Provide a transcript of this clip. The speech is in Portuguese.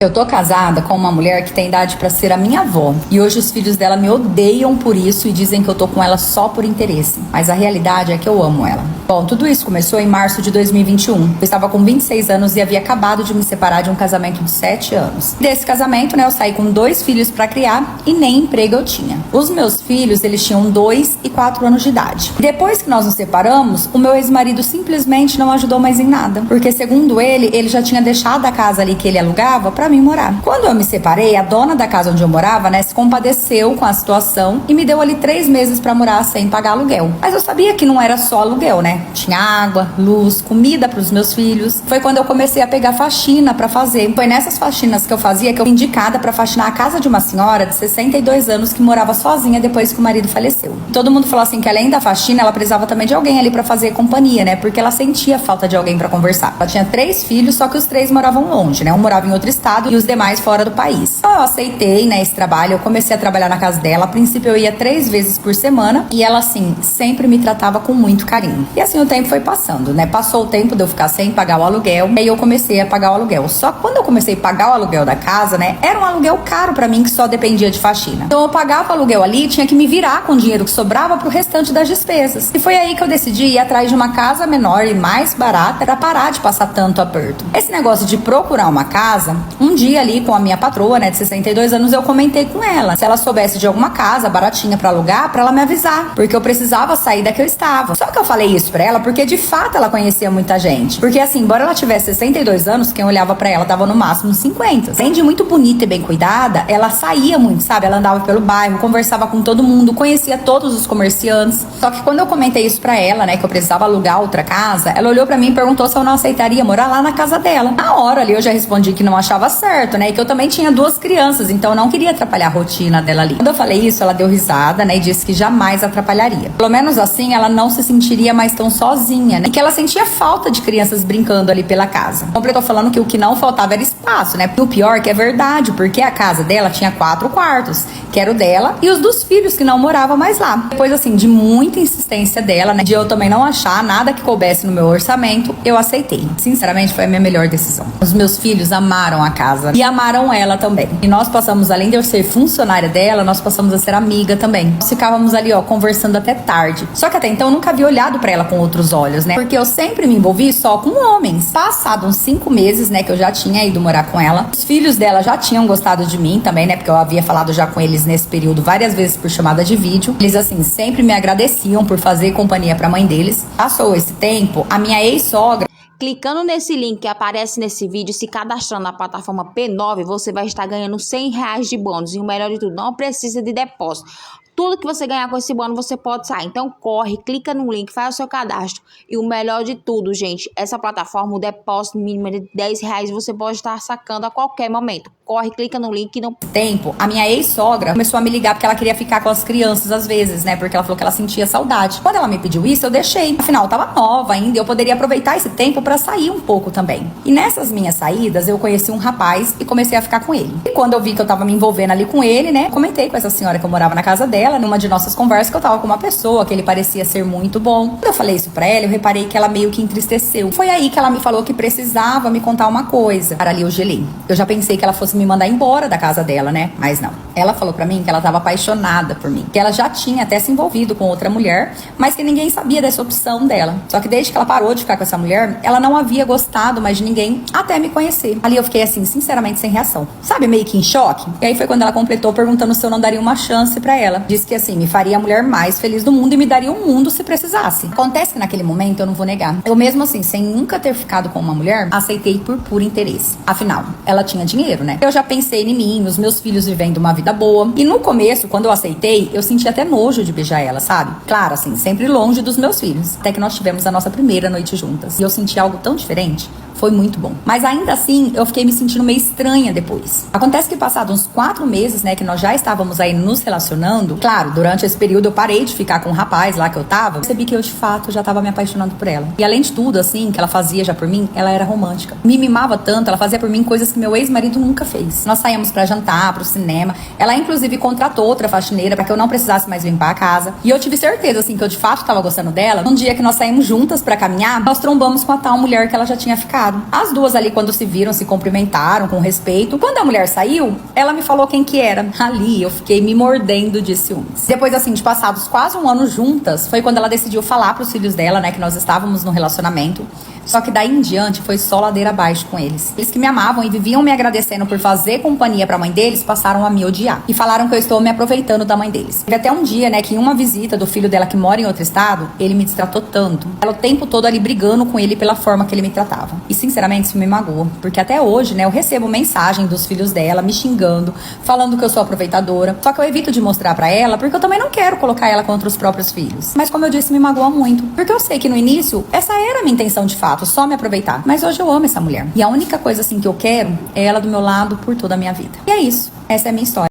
Eu tô casada com uma mulher que tem idade pra ser a minha avó. E hoje os filhos dela me odeiam por isso e dizem que eu tô com ela só por interesse. Mas a realidade é que eu amo ela. Bom, tudo isso começou em março de 2021. Eu estava com 26 anos e havia acabado de me separar de um casamento de 7 anos. Desse casamento, né, eu saí com 2 filhos pra criar e nem emprego eu tinha. Os meus filhos, eles tinham 2 e 4 anos de idade. Depois que nós nos separamos, o meu ex-marido simplesmente não ajudou mais em nada. Porque segundo ele já tinha deixado a casa ali que ele alugava pra mim morar. Quando eu me separei, a dona da casa onde eu morava, né, se compadeceu com a situação e me deu ali 3 meses pra morar sem pagar aluguel. Mas eu sabia que não era só aluguel, né? Tinha água, luz, comida pros meus filhos. Foi quando eu comecei a pegar faxina pra fazer. Foi nessas faxinas que eu fazia que eu fui indicada pra faxinar a casa de uma senhora de 62 anos que morava sozinha depois que o marido faleceu. Todo mundo falou assim que além da faxina, ela precisava também de alguém ali pra fazer companhia, né? Porque ela sentia falta de alguém pra conversar. Ela tinha 3 filhos, só que os 3 moravam longe, né? Um morava em outro estado e os demais fora do país. Então eu aceitei, né, esse trabalho, eu comecei a trabalhar na casa dela. A princípio eu ia 3 vezes por semana e ela, assim, sempre me tratava com muito carinho. E assim o tempo foi passando, né? Passou o tempo de eu ficar sem pagar o aluguel, e aí eu comecei a pagar o aluguel. Só que quando eu comecei a pagar o aluguel da casa, né, era um aluguel caro pra mim que só dependia de faxina. Então eu pagava o aluguel ali, tinha que me virar com o dinheiro que sobrava pro restante das despesas. E foi aí que eu decidi ir atrás de uma casa menor e mais barata pra parar de passar tanto aperto. Esse negócio de procurar uma casa, um dia ali com a minha patroa, né, de 62 anos, eu comentei com ela se ela soubesse de alguma casa baratinha pra alugar, pra ela me avisar, porque eu precisava sair da que eu estava. Só que eu falei isso pra ela porque de fato ela conhecia muita gente. Porque assim, embora ela tivesse 62 anos, quem olhava pra ela tava no máximo 50. Além de muito bonita e bem cuidada, ela saía muito, sabe? Ela andava pelo bairro, conversava com todo mundo, conhecia todos os comerciantes. Só que quando eu comentei isso pra ela, né, que eu precisava alugar outra casa, ela olhou pra mim e perguntou se eu não aceitaria morar lá na casa dela. Na hora ali eu já respondi que não achava certo, né, e que eu também tinha 2 crianças, então eu não queria atrapalhar a rotina dela ali. Quando eu falei isso, ela deu risada, né, e disse que jamais atrapalharia. Pelo menos assim, ela não se sentiria mais tão sozinha, né, e que ela sentia falta de crianças brincando ali pela casa. Completou falando que o que não faltava era espaço, né, e o pior que é verdade, porque a casa dela tinha 4 quartos, que era o dela e os dos filhos que não moravam mais lá. Depois, assim, de muita insistência dela, né, de eu também não achar nada que coubesse no meu orçamento, eu aceitei. Sinceramente, foi a minha melhor decisão. Os meus filhos amaram a casa e amaram ela também. E nós passamos, além de eu ser funcionária dela, nós passamos a ser amiga também. Nós ficávamos ali, ó, conversando até tarde. Só que até então eu nunca havia olhado pra ela com outros olhos, né? Porque eu sempre me envolvi só com homens. Passado uns 5 meses, né, que eu já tinha ido morar com ela, os filhos dela já tinham gostado de mim também, né? Porque eu havia falado já com eles nesse período várias vezes por chamada de vídeo. Eles, assim, sempre me agradeciam por fazer companhia pra mãe deles. Passou esse tempo, a minha ex-sogra, clicando nesse link que aparece nesse vídeo, se cadastrando na plataforma P9, você vai estar ganhando R$100 de bônus. E o melhor de tudo, não precisa de depósito. Tudo que você ganhar com esse bônus, você pode sair. Então, corre, clica no link, faz o seu cadastro. E o melhor de tudo, gente, essa plataforma, o depósito mínimo é de R$10, você pode estar sacando a qualquer momento. Corre, clica no link. Não... Tempo, a minha ex-sogra começou a me ligar porque ela queria ficar com as crianças às vezes, né? Porque ela falou que ela sentia saudade. Quando ela me pediu isso, eu deixei. Afinal, eu tava nova ainda e eu poderia aproveitar esse tempo pra sair um pouco também. E nessas minhas saídas, eu conheci um rapaz e comecei a ficar com ele. E quando eu vi que eu tava me envolvendo ali com ele, né? Comentei com essa senhora que eu morava na casa dela, numa de nossas conversas, que eu tava com uma pessoa que ele parecia ser muito bom. Quando eu falei isso pra ela, eu reparei que ela meio que entristeceu. Foi aí que ela me falou que precisava me contar uma coisa. Para ali eu gelei. Eu já pensei que ela fosse me mandar embora da casa dela, né? Mas não. Ela falou pra mim que ela tava apaixonada por mim. Que ela já tinha até se envolvido com outra mulher, mas que ninguém sabia dessa opção dela. Só que desde que ela parou de ficar com essa mulher, ela não havia gostado mais de ninguém até me conhecer. Ali eu fiquei assim, sinceramente, sem reação. Sabe, meio que em choque? E aí foi quando ela completou perguntando se eu não daria uma chance pra ela. Disse que assim, me faria a mulher mais feliz do mundo e me daria um mundo se precisasse. Acontece que naquele momento, eu não vou negar, eu mesmo assim, sem nunca ter ficado com uma mulher, aceitei por puro interesse. Afinal, ela tinha dinheiro, né? Eu já pensei em mim, nos meus filhos vivendo uma vida boa. E no começo, quando eu aceitei, eu senti até nojo de beijar ela, sabe? Claro, assim, sempre longe dos meus filhos. Até que nós tivemos a nossa primeira noite juntas. E eu senti algo tão diferente. Foi muito bom. Mas ainda assim, eu fiquei me sentindo meio estranha depois. Acontece que passados uns 4 meses, né, que nós já estávamos aí nos relacionando, claro, durante esse período eu parei de ficar com o rapaz lá que eu tava, percebi que eu de fato já tava me apaixonando por ela. E além de tudo, assim, que ela fazia já por mim, ela era romântica. Me mimava tanto, ela fazia por mim coisas que meu ex-marido nunca fez. Nós saíamos pra jantar, pro cinema. Ela inclusive contratou outra faxineira pra que eu não precisasse mais limpar a casa. E eu tive certeza, assim, que eu de fato tava gostando dela. Um dia que nós saímos juntas pra caminhar, nós trombamos com a tal mulher que ela já tinha ficado. namorado. As duas ali, quando se viram, se cumprimentaram com respeito. Quando a mulher saiu, ela me falou quem que era. Ali, eu fiquei me mordendo de ciúmes. Depois, assim, de passados quase um ano juntas, foi quando ela decidiu falar pros filhos dela, né, que nós estávamos no relacionamento. Só que daí em diante foi só ladeira abaixo com eles. Eles que me amavam e viviam me agradecendo por fazer companhia pra mãe deles, passaram a me odiar. E falaram que eu estou me aproveitando da mãe deles. Teve até um dia, né, que em uma visita do filho dela que mora em outro estado, ele me destratou tanto. Ela o tempo todo ali brigando com ele pela forma que ele me tratava. E sinceramente isso me magoa. Porque até hoje, né, eu recebo mensagem dos filhos dela me xingando, falando que eu sou aproveitadora. Só que eu evito de mostrar pra ela, porque eu também não quero colocar ela contra os próprios filhos. Mas como eu disse, me magoa muito. Porque eu sei que no início, essa era a minha intenção de fato, só me aproveitar. Mas hoje eu amo essa mulher. E a única coisa assim que eu quero é ela do meu lado por toda a minha vida. E é isso. Essa é a minha história.